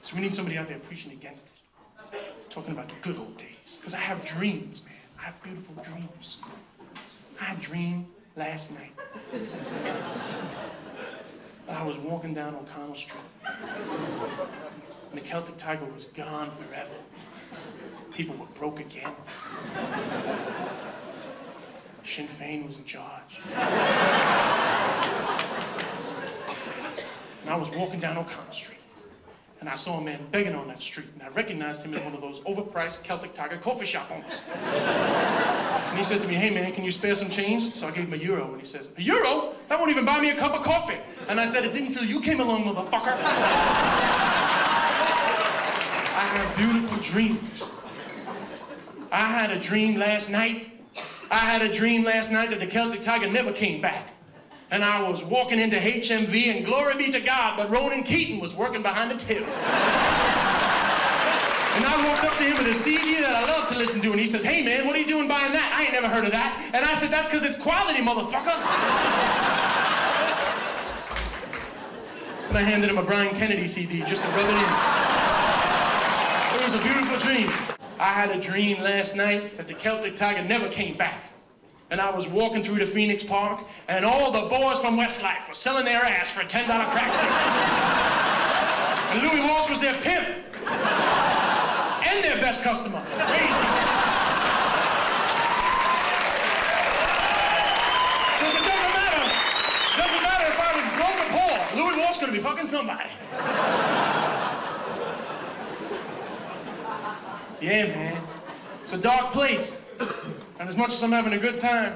So we need somebody out there preaching against it. Talking about the good old days. Because I have dreams, man. I have beautiful dreams. I had a dream last night. But I was walking down O'Connell Street. And the Celtic Tiger was gone forever. People were broke again. Sinn Féin was in charge. And I was walking down O'Connell Street. And I saw a man begging on that street. And I recognized him as one of those overpriced Celtic Tiger coffee shop owners. And he said to me, hey man, can you spare some change? So I gave him €1. And he says, €1? That won't even buy me a cup of coffee. And I said, it didn't till you came along, motherfucker. I have beautiful dreams. I had a dream last night. I had a dream last night that the Celtic Tiger never came back. And I was walking into HMV, and glory be to God, but Ronan Keaton was working behind the till. And I walked up to him with a CD that I love to listen to, and he says, hey man, what are you doing buying that? I ain't never heard of that. And I said, that's because it's quality, motherfucker. And I handed him a Brian Kennedy CD just to rub it in. It was a beautiful dream. I had a dream last night that the Celtic Tiger never came back. And I was walking through the Phoenix Park, and all the boys from Westlife were selling their ass for a $10 crack fish. And Louis Walsh was their pimp. And their best customer. Crazy. Because it doesn't matter. It doesn't matter if I was broke or poor. Louis Walsh is going to be fucking somebody. Yeah, man. It's a dark place. And as much as I'm having a good time,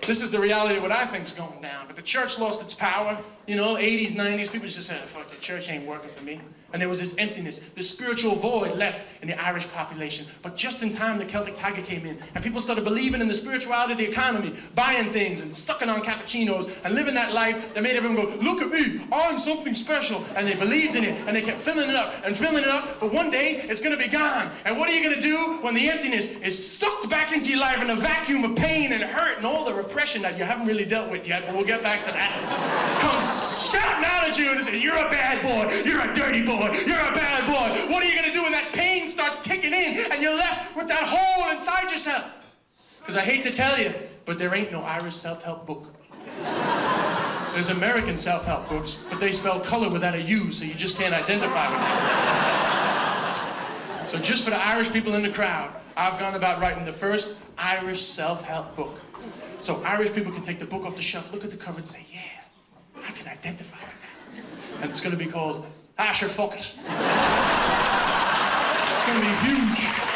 this is the reality of what I think is going down. But the church lost its power. You know, 80s, 90s, people just said, fuck, the church ain't working for me. And there was this emptiness, this spiritual void left in the Irish population. But just in time, the Celtic Tiger came in, and people started believing in the spirituality of the economy, buying things and sucking on cappuccinos and living that life that made everyone go, look at me, I'm something special. And they believed in it, and they kept filling it up and filling it up, but one day it's gonna be gone. And what are you gonna do when the emptiness is sucked back into your life in a vacuum of pain and hurt and all the repression that you haven't really dealt with yet, but we'll get back to that, comes shouting out at you and says, you're a bad boy, you're a dirty boy, you're a bad boy. What are you gonna do when that pain starts kicking in and you're left with that hole inside yourself? Because I hate to tell you, but there ain't no Irish self-help book. There's American self-help books, but they spell color without a U, so you just can't identify with them. So just for the Irish people in the crowd, I've gone about writing the first Irish self-help book. So Irish people can take the book off the shelf, look at the cover and say, yeah, I can identify with that. And it's gonna be called Asher Fuck It. It's gonna be huge.